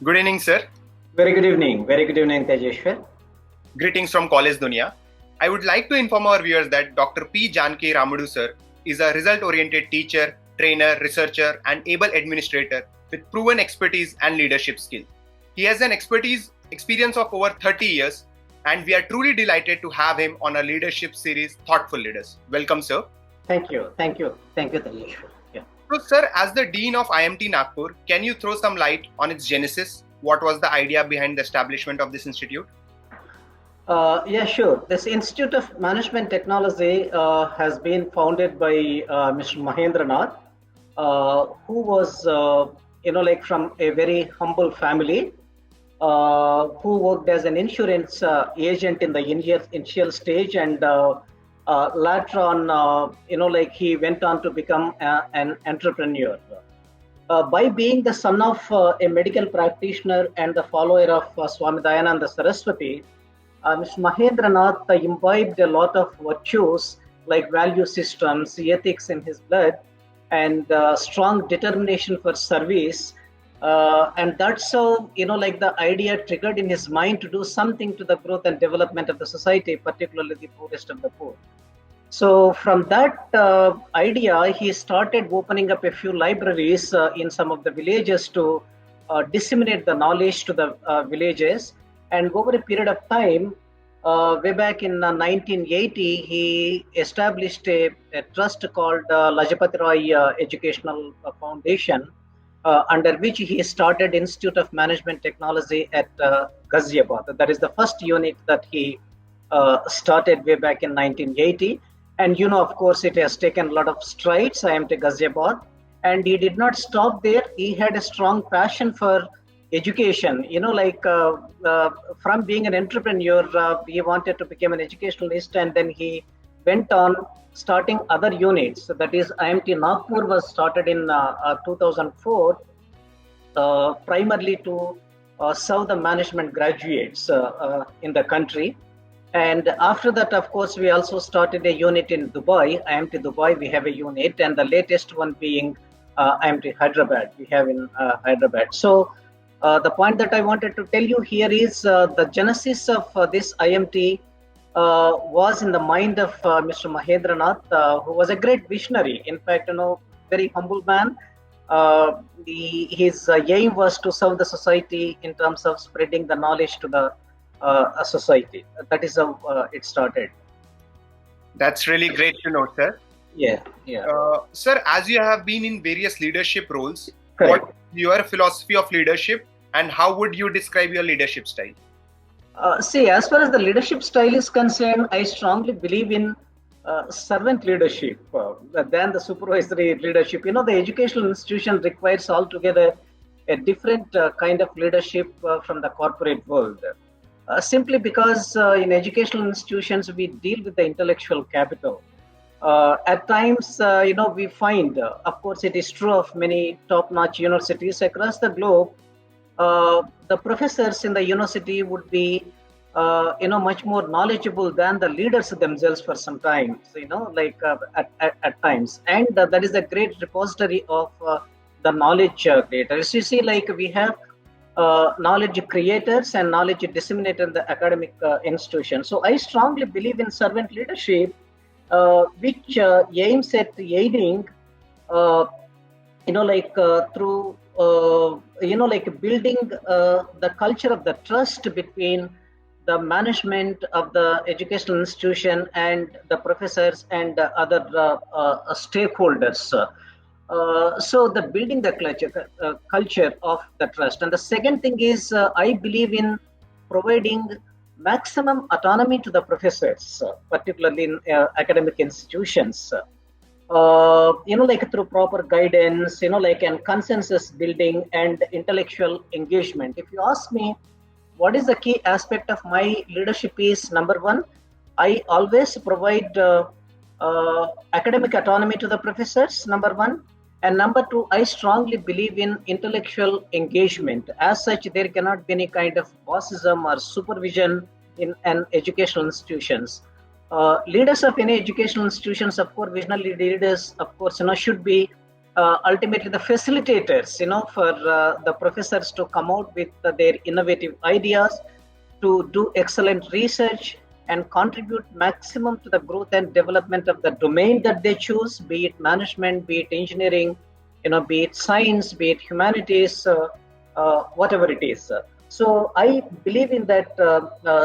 Good evening, sir. Very good evening. Very good evening, Tejeshwar. Greetings from College Dunia. I would like to inform our viewers that Dr. P. Janki Ramadu, sir, is a result-oriented teacher, trainer, researcher, and able administrator with proven expertise and leadership skill. He has an experience of over 30 years, and we are truly delighted to have him on our leadership series, Thoughtful Leaders. Welcome, sir. Thank you. Thank you. Thank you, Tejeshwar. Yeah. So, sir, as the Dean of IMT Nagpur, can you throw some light on its genesis? What was the idea behind the establishment of this institute? Yeah, sure. This Institute of Management Technology has been founded by Mr. Mahendra Nath, who was, from a very humble family, who worked as an insurance agent in the initial stage, and later on, he went on to become an entrepreneur. By being the son of a medical practitioner and the follower of Swami Dayananda Saraswati, Mr. Mahendra Nath imbibed a lot of virtues like value systems, ethics in his blood, and strong determination for service. And that's how, the idea triggered in his mind to do something to the growth and development of the society, particularly the poorest of the poor. So from that idea, he started opening up a few libraries in some of the villages to disseminate the knowledge to the villages. And over a period of time, way back in 1980, he established a trust called Lajapati Roy Educational Foundation, under which he started Institute of Management Technology at Ghaziabad. That is the first unit that he started way back in 1980. And of course, it has taken a lot of strides, IMT Ghaziabad. And he did not stop there. He had a strong passion for education. From being an entrepreneur, he wanted to become an educationalist, and then he went on starting other units. That is, IMT Nagpur was started in 2004, primarily to serve the management graduates in the country. And after that, of course, we also started a unit in Dubai, IMT Dubai. We have a unit, and the latest one being IMT Hyderabad. We have in Hyderabad. So the point that I wanted to tell you here is the genesis of this IMT was in the mind of Mr. Mahendra Nath, who was a great visionary. In fact, very humble man. His aim was to serve the society in terms of spreading the knowledge to the society. That is how it started. That's really great to know, sir. Yeah. Sir, as you have been in various leadership roles, Correct. what is your philosophy of leadership and how would you describe your leadership style? See, as far as the leadership style is concerned, I strongly believe in servant leadership than the supervisory leadership. The educational institution requires altogether a different kind of leadership from the corporate world. Simply because in educational institutions, we deal with the intellectual capital. At times, we find, of course, it is true of many top-notch universities across the globe, the professors in the university would be, much more knowledgeable than the leaders themselves for some time, at times. And that is a great repository of the knowledge creators. You see, we have knowledge creators and knowledge disseminated in the academic institution. So I strongly believe in servant leadership, which aims at aiding, through, building the culture of the trust between the management of the educational institution and the professors and other stakeholders. So the building the culture of the trust. And the second thing is, I believe in providing maximum autonomy to the professors, particularly in academic institutions. Through proper guidance, and consensus building and intellectual engagement. If you ask me, what is the key aspect of my leadership is, number one, I always provide academic autonomy to the professors, number one. And number two, I strongly believe in intellectual engagement. As such, there cannot be any kind of bossism or supervision in an educational institutions. Leaders of any educational institutions, of course, visionary leaders, of course, should be ultimately the facilitators, for the professors to come out with their innovative ideas, to do excellent research and contribute maximum to the growth and development of the domain that they choose, be it management, be it engineering, be it science, be it humanities, whatever it is. So I believe in that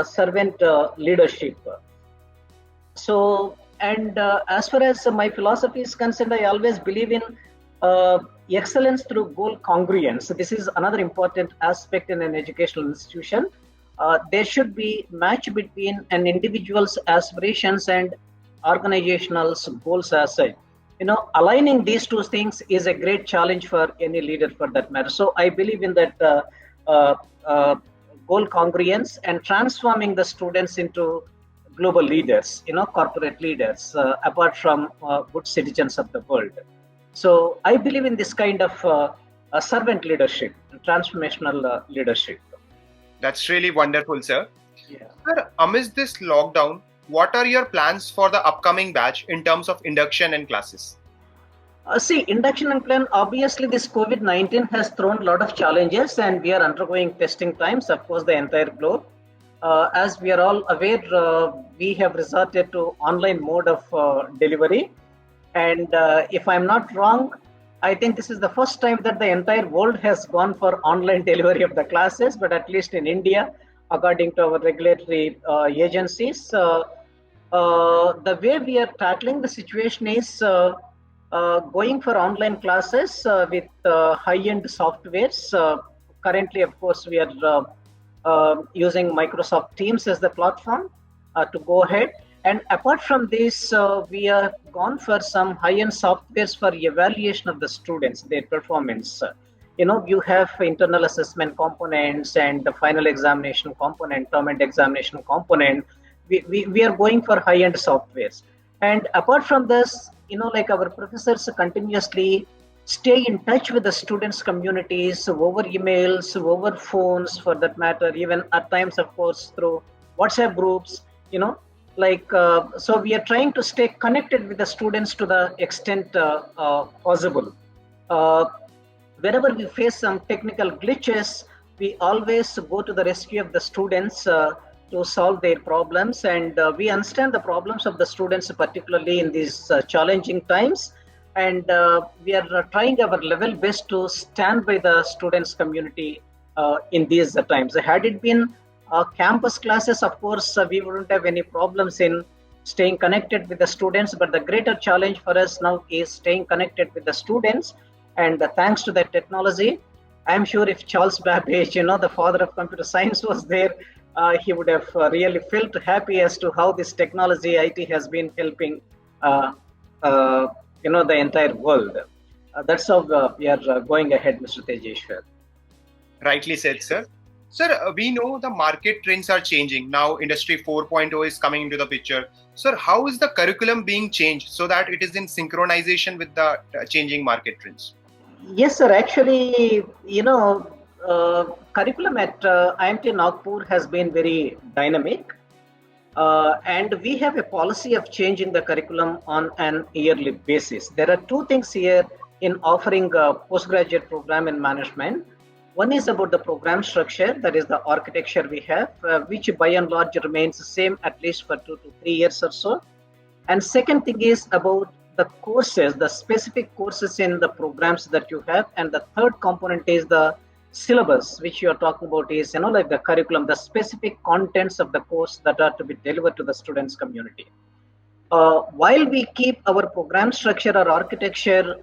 servant leadership. So, and as far as my philosophy is concerned, I always believe in uh, excellence through goal congruence. So this is another important aspect in an educational institution. There should be match between an individual's aspirations and organizational's goals as such. Aligning these two things is a great challenge for any leader, for that matter. So I believe in that uh, uh, goal congruence and transforming the students into global leaders, corporate leaders, apart from good citizens of the world. So I believe in this kind of servant leadership, transformational leadership. That's really wonderful, sir. Yeah. Sir, amidst this lockdown, what are your plans for the upcoming batch in terms of induction and classes? See, induction and plan, obviously, this COVID 19 has thrown a lot of challenges, and we are undergoing testing times, of course, the entire globe. As we are all aware, we have resorted to online mode of delivery. And if I'm not wrong, I think this is the first time that the entire world has gone for online delivery of the classes, but at least in India, according to our regulatory agencies, the way we are tackling the situation is going for online classes with high-end softwares. Currently, of course, we are using Microsoft Teams as the platform to go ahead. And apart from this, we have gone for some high-end softwares for evaluation of the students, their performance. You have internal assessment components and the final examination component, term and examination component. We are going for high-end softwares. And apart from this, like our professors continuously stay in touch with the students' communities over emails, over phones, for that matter, even at times, of course, through WhatsApp groups, so we are trying to stay connected with the students to the extent possible. Whenever we face some technical glitches, we always go to the rescue of the students to solve their problems, and we understand the problems of the students, particularly in these challenging times. And we are trying our level best to stand by the students' community in these times. Had it been campus classes, of course, we wouldn't have any problems in staying connected with the students. But the greater challenge for us now is staying connected with the students. And thanks to that technology, I'm sure if Charles Babbage, the father of computer science, was there, he would have really felt happy as to how this technology IT has been helping, the entire world. That's how we are going ahead, Mr. Tejeshwar. Rightly said, sir. Sir, we know the market trends are changing. Now, Industry 4.0 is coming into the picture. Sir, how is the curriculum being changed so that it is in synchronization with the changing market trends? Yes, sir. Actually, curriculum at IMT Nagpur has been very dynamic. And we have a policy of changing the curriculum on an yearly basis. There are two things here in offering a postgraduate program in management. One is about the program structure, that is the architecture we have, which by and large remains the same at least for 2 to 3 years or so. And second thing is about the courses, the specific courses in the programs that you have. And the third component is the syllabus, which you are talking about is, like the curriculum, the specific contents of the course that are to be delivered to the students' community. While we keep our program structure or architecture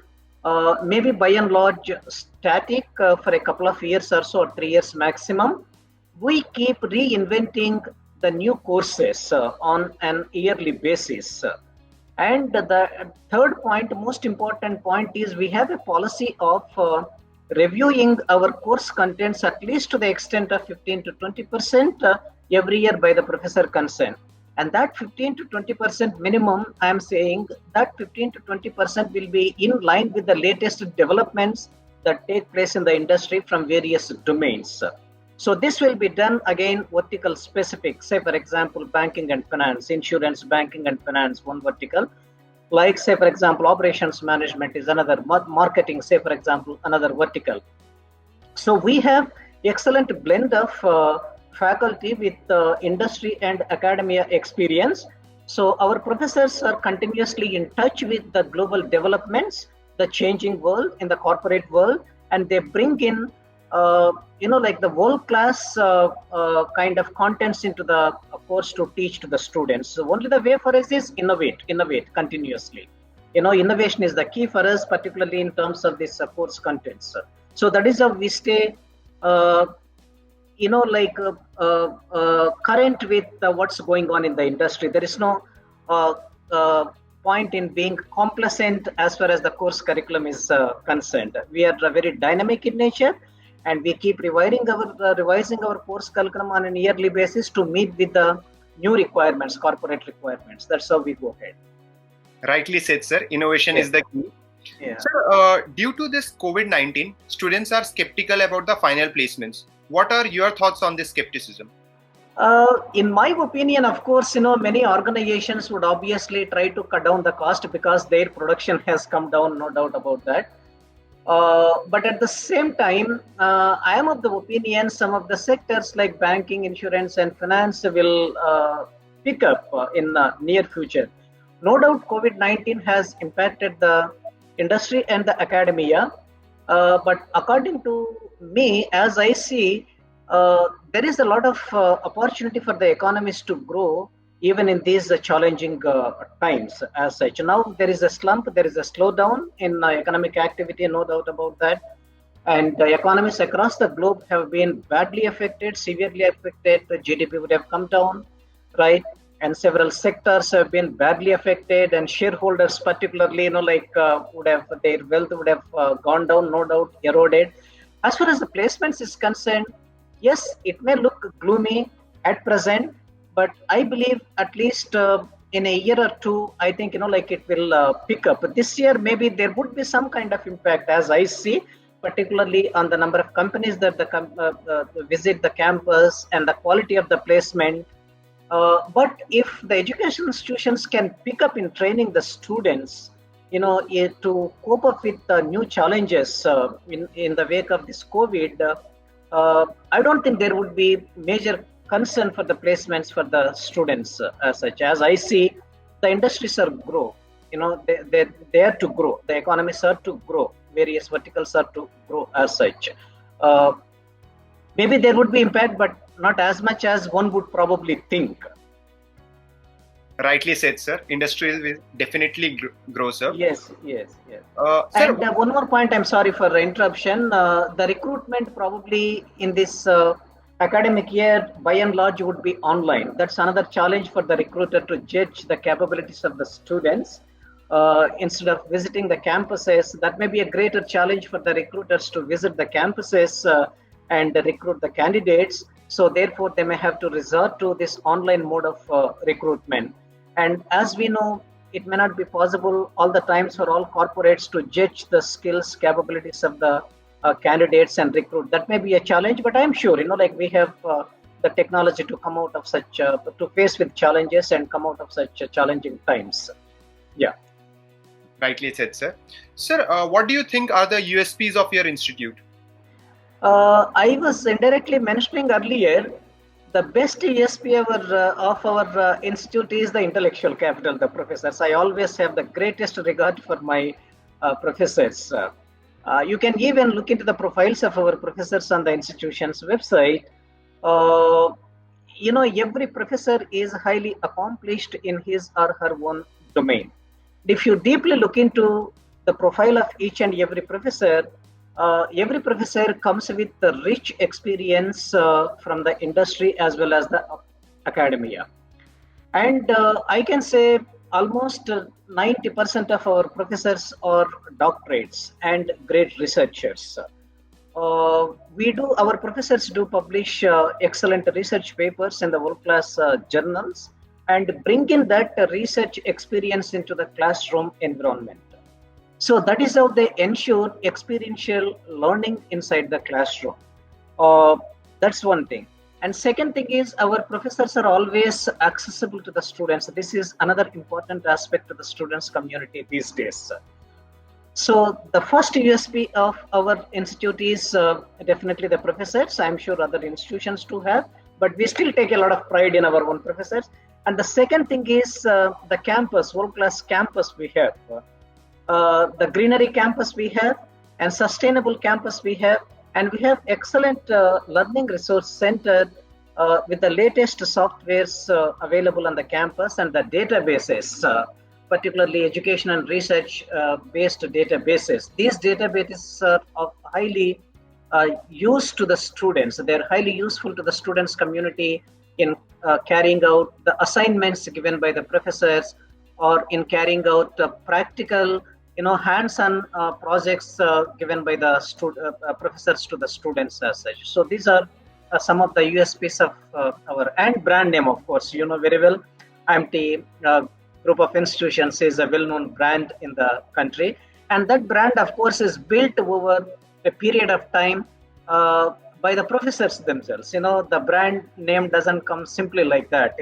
maybe by and large static for a couple of years or so, or 3 years maximum, we keep reinventing the new courses on an yearly basis. And the third point, most important point, is we have a policy of reviewing our course contents at least to the extent of 15 to 20% every year by the professor concerned. And that 15 to 20% minimum, I am saying that 15 to 20% will be in line with the latest developments that take place in the industry from various domains. So this will be done again vertical specific, say for example, banking and finance, insurance, banking and finance, one vertical. Like, say, for example, operations management is another, marketing, say, for example, another vertical. So we have excellent blend of faculty with industry and academia experience. So our professors are continuously in touch with the global developments, the changing world in the corporate world, and they bring in, like the world class kind of contents into the course to teach to the students. So only the way for us is innovate continuously. Innovation is the key for us, particularly in terms of this course contents. So that is how we stay, uh, current with what's going on in the industry. There is no uh, point in being complacent as far as the course curriculum is concerned. We are very dynamic in nature, and we keep revising our course curriculum on an yearly basis to meet with the new requirements, corporate requirements. That's how we go ahead. Rightly said, sir. Innovation is the key. Yeah. Sir, due to this COVID-19, students are skeptical about the final placements. What are your thoughts on this skepticism? In my opinion, of course, many organizations would obviously try to cut down the cost because their production has come down, no doubt about that. But at the same time, I am of the opinion some of the sectors like banking, insurance, and finance will pick up in the near future. No doubt, COVID-19 has impacted the industry and the academia. But according to me, as I see, there is a lot of opportunity for the economies to grow even in these challenging times as such. Now there is a slump, there is a slowdown in economic activity, no doubt about that. And economies across the globe have been badly affected, severely affected. The GDP would have come down, right? And several sectors have been badly affected, and shareholders, particularly, would have their wealth would have gone down, no doubt, eroded. As far as the placements is concerned, yes, it may look gloomy at present, but I believe at least in a year or two, I think it will pick up. This year, maybe there would be some kind of impact, as I see, particularly on the number of companies that visit the campus and the quality of the placement. But if the education institutions can pick up in training the students, to cope up with the new challenges in the wake of this COVID, I don't think there would be major concern for the placements for the students as such. As I see, the industries are grow. They are to grow. The economies are to grow. Various verticals are to grow as such. Maybe there would be impact, but not as much as one would probably think. Rightly said, sir. Industry will definitely grow, sir. Yes. Sir, And one more point, I'm sorry for the interruption. The recruitment probably in this academic year, by and large, would be online. That's another challenge for the recruiter to judge the capabilities of the students. Instead of visiting the campuses, that may be a greater challenge for the recruiters to visit the campuses and recruit the candidates. So therefore, they may have to resort to this online mode of recruitment. And as we know, it may not be possible all the times for all corporates to judge the skills, capabilities of the candidates and recruit. That may be a challenge, but I'm sure, we have the technology to come out of such, to face with challenges and come out of such challenging times. Yeah. Rightly said, sir. Sir, what do you think are the USPs of your institute? I was indirectly mentioning earlier, the best USP of our institute is the intellectual capital, the professors. I always have the greatest regard for my professors. You can even look into the profiles of our professors on the institution's website. Every professor is highly accomplished in his or her own domain. If you deeply look into the profile of each and every professor comes with the rich experience from the industry as well as the academia. And I can say almost 90% of our professors are doctorates and great researchers. Our professors do publish excellent research papers in the world-class journals and bring in that research experience into the classroom environment. So that is how they ensure experiential learning inside the classroom. That's one thing. And second thing is our professors are always accessible to the students. This is another important aspect to the students community these days. So the first USP of our institute is definitely the professors. I'm sure other institutions too have, but we still take a lot of pride in our own professors. And the second thing is the campus, world-class campus we have, the greenery campus we have, and sustainable campus we have, and we have excellent learning resource center with the latest softwares available on the campus and the databases. Particularly education and research based databases. These databases are of highly used to the students. They're highly useful to the students community in carrying out the assignments given by the professors or in carrying out practical, hands-on projects given by the professors to the students as such. So these are some of the USPs of our and brand name, of course, you know very well. IMT group of institutions is a well-known brand in the country, and that brand of course is built over a period of time by the professors themselves. The brand name doesn't come simply like that.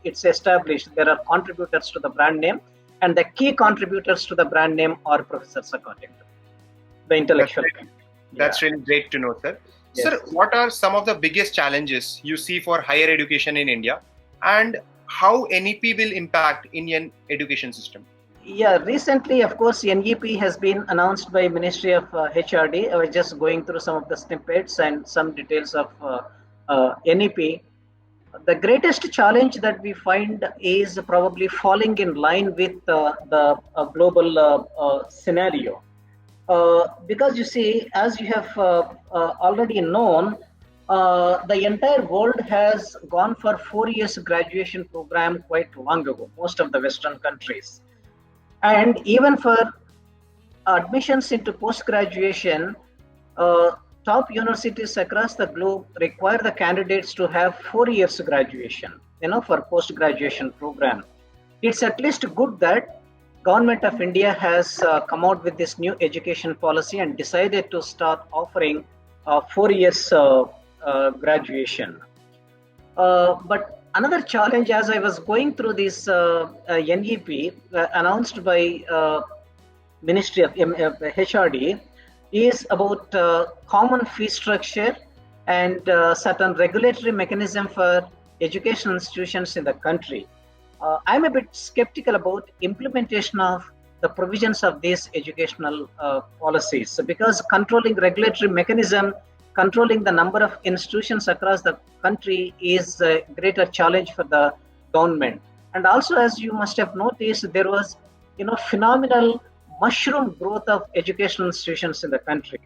It's established. There are contributors to the brand name, and the key contributors to the brand name are professors according to the intellectual. That's really great to know, sir. Yes. Sir, what are some of the biggest challenges you see for higher education in India, and how NEP will impact Indian education system? Yeah, recently, of course, NEP has been announced by Ministry of HRD. I was just going through some of the snippets and some details of NEP. The greatest challenge that we find is probably falling in line with the global scenario. Because you see, as you have already known, the entire world has gone for 4 years graduation program quite long ago, most of the Western countries. And even for admissions into post-graduation, top universities across the globe require the candidates to have 4 years graduation, for post-graduation program. It's at least good that Government of India has come out with this new education policy and decided to start offering 4 years graduation. But another challenge, as I was going through this NEP announced by Ministry of HRD, is about common fee structure and certain regulatory mechanism for educational institutions in the country. I'm a bit skeptical about implementation of the provisions of these educational policies, because controlling regulatory mechanism, controlling the number of institutions across the country is a greater challenge for the government. And also, as you must have noticed, there was phenomenal mushroom growth of educational institutions in the country.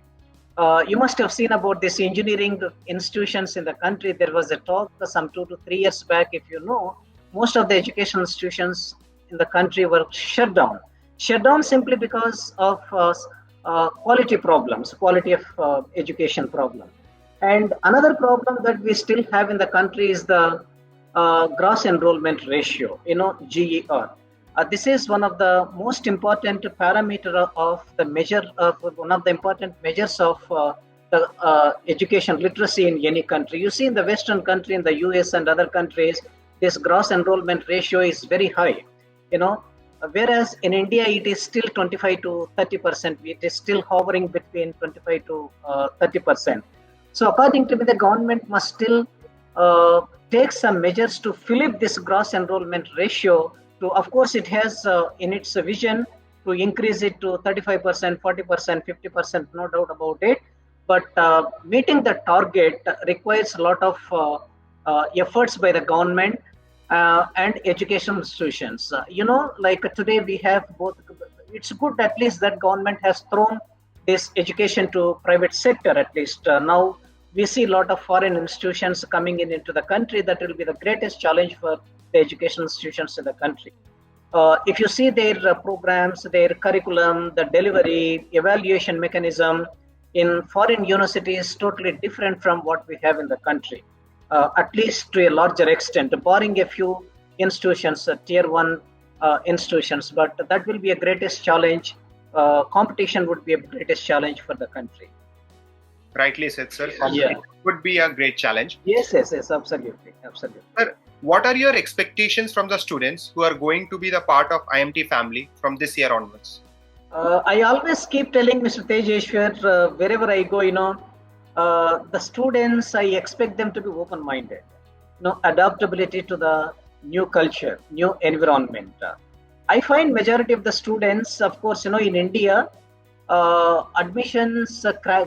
You must have seen about this engineering institutions in the country. There was a talk some 2 to 3 years back, if you know, most of the educational institutions in the country were shut down simply because of quality problems, quality of education problem. And another problem that we still have in the country is the gross enrollment ratio, GER. This is one of the most important parameter of the measure of one of the important measures of the education literacy in any country. You see, in the Western country, in the US and other countries, this gross enrollment ratio is very high, whereas in India it is still 25 to 30%. It is still hovering between 25 to 30%. So according to me, the government must still take some measures to flip this gross enrollment ratio to, of course, it has in its vision to increase it to 35%, 40%, 50%, no doubt about it. But meeting the target requires a lot of efforts by the government and educational institutions. Like today we have both. It's good at least that government has thrown this education to private sector at least. Now we see a lot of foreign institutions coming into the country. That will be the greatest challenge for the educational institutions in the country. If you see their programs, their curriculum, the delivery, evaluation mechanism in foreign universities totally different from what we have in the country. At least to a larger extent, barring a few institutions, tier 1 institutions, but that will be a greatest challenge. Competition would be a greatest challenge for the country. Rightly said, sir. Yeah. It would be a great challenge. Yes, absolutely. Sir, what are your expectations from the students who are going to be the part of IMT family from this year onwards? I always keep telling Mr. Tejeshwar, wherever I go, the students, I expect them to be open-minded, adaptability to the new culture, new environment. I find majority of the students, of course, in India, admissions,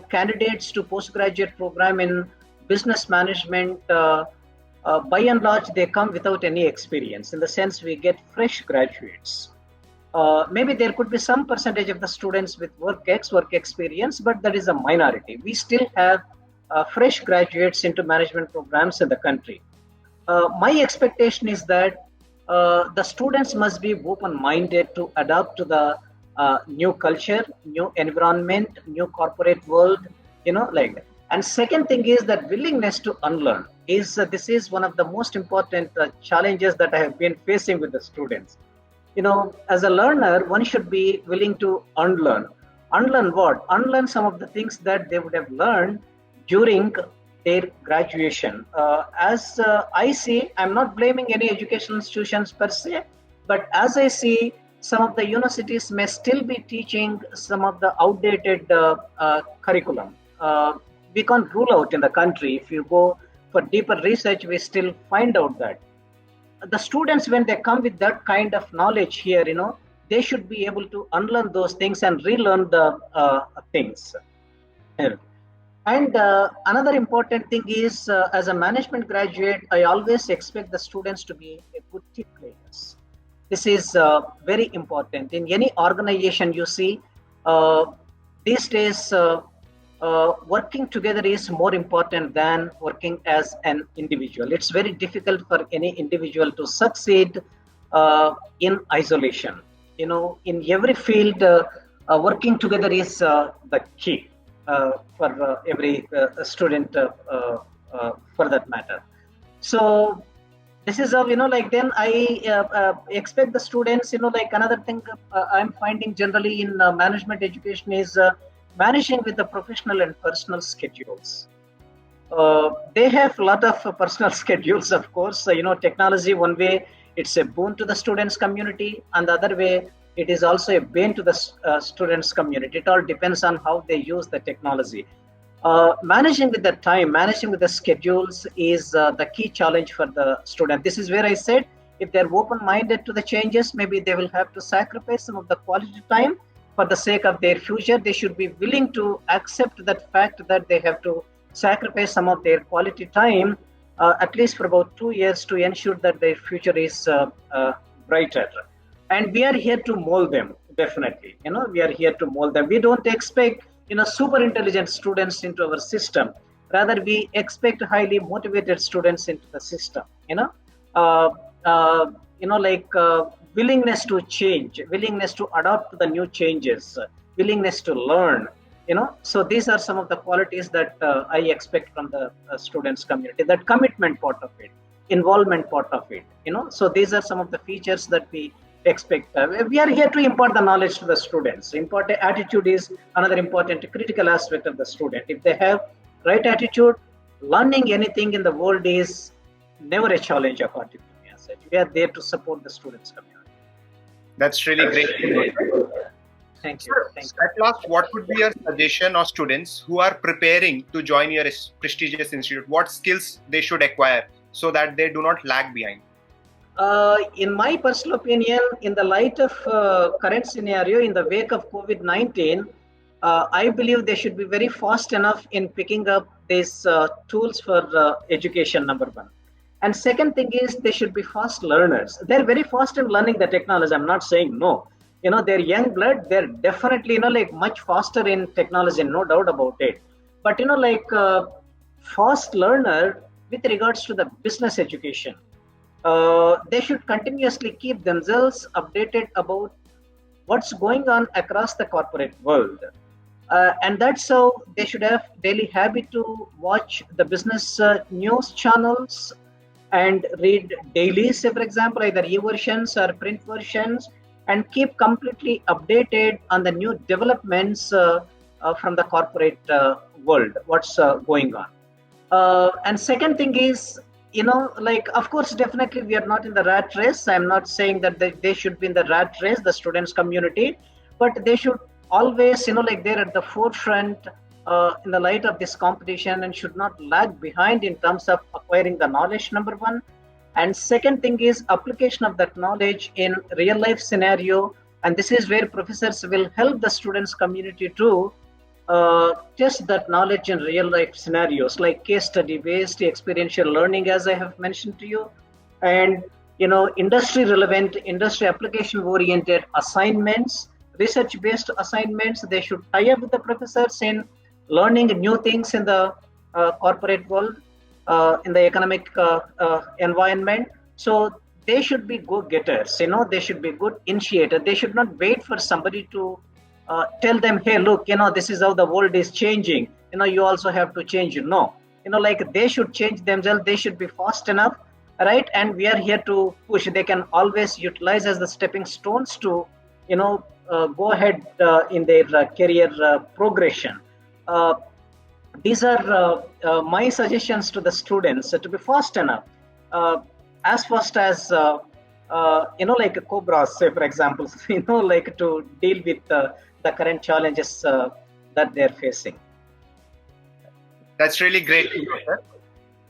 candidates to postgraduate program in business management, by and large, they come without any experience. In the sense, we get fresh graduates. Maybe there could be some percentage of the students with work experience, but that is a minority. We still have fresh graduates into management programs in the country. My expectation is that the students must be open-minded to adapt to the new culture, new environment, new corporate world, like that. And second thing is that willingness to unlearn is this is one of the most important challenges that I have been facing with the students. As a learner, one should be willing to unlearn. Unlearn what? Unlearn some of the things that they would have learned during their graduation. As I see, I'm not blaming any educational institutions per se, but as I see, some of the universities may still be teaching some of the outdated curriculum. We can't rule out in the country. If you go for deeper research, we still find out that the students, when they come with that kind of knowledge here, they should be able to unlearn those things and relearn the things. And another important thing is, as a management graduate, I always expect the students to be a good team players. This is very important. In any organization, you see, these days, working together is more important than working as an individual. It's very difficult for any individual to succeed in isolation. In every field, working together is the key for every student, for that matter. So this is how, then I expect the students, another thing I'm finding generally in management education is managing with the professional and personal schedules. They have a lot of personal schedules, of course. Technology, one way, it's a boon to the students' community, and the other way, it is also a bane to the students' community. It all depends on how they use the technology. Managing with the time, managing with the schedules is the key challenge for the student. This is where I said, if they're open-minded to the changes, maybe they will have to sacrifice some of the quality time for the sake of their future. They should be willing to accept that fact that they have to sacrifice some of their quality time, at least for about 2 years, to ensure that their future is brighter. And we are here to mold them, definitely. We are here to mold them. We don't expect, super intelligent students into our system. Rather, we expect highly motivated students into the system. Willingness to change, willingness to adapt to the new changes, willingness to learn. So these are some of the qualities that I expect from the students' community. That commitment part of it, involvement part of it. So these are some of the features that we expect. We are here to impart the knowledge to the students. Important attitude is another important critical aspect of the student. If they have right attitude, learning anything in the world is never a challenge, according to me. As such, we are there to support the students' community. That's really great. Thank you. At last, what would be your suggestion of students who are preparing to join your prestigious institute? What skills they should acquire so that they do not lag behind? In my personal opinion, in the light of current scenario, in the wake of COVID-19, I believe they should be very fast enough in picking up these tools for education, number one. And second thing is they should be fast learners. They're very fast in learning the technology. I'm not saying no. They're young blood. They're definitely, much faster in technology, no doubt about it. But, fast learner with regards to the business education, they should continuously keep themselves updated about what's going on across the corporate world. And that's how they should have daily habit to watch the business news channels and read dailies, for example, either e-versions or print versions, and keep completely updated on the new developments from the corporate world, what's going on. And second thing is, like, of course, definitely we are not in the rat race. I'm not saying that they should be in the rat race, the students community, but they should always, like, they're at the forefront in the light of this competition, and should not lag behind in terms of acquiring the knowledge, number one. And second thing is application of that knowledge in real life scenario. And this is where professors will help the students community to test that knowledge in real life scenarios, like case study based experiential learning, as I have mentioned to you. And industry relevant, industry application oriented assignments, research based assignments. They should tie up with the professors in learning new things in the corporate world, in the economic environment. So they should be go-getters, they should be good initiators. They should not wait for somebody to tell them, hey, look, this is how the world is changing. You also have to change. No, like, they should change themselves. They should be fast enough, right? And we are here to push. They can always utilize as the stepping stones to, go ahead in their career progression. These are my suggestions to the students, to be fast enough, as fast as like cobras, say, for example, like, to deal with the current challenges that they're facing. That's really great, sir.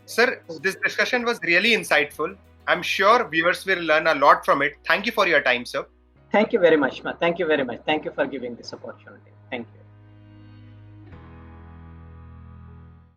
Sir, this discussion was really insightful. I'm sure viewers will learn a lot from it. Thank you for your time, sir. Thank you very much, Thank you very much. Thank you for giving this opportunity. Thank you.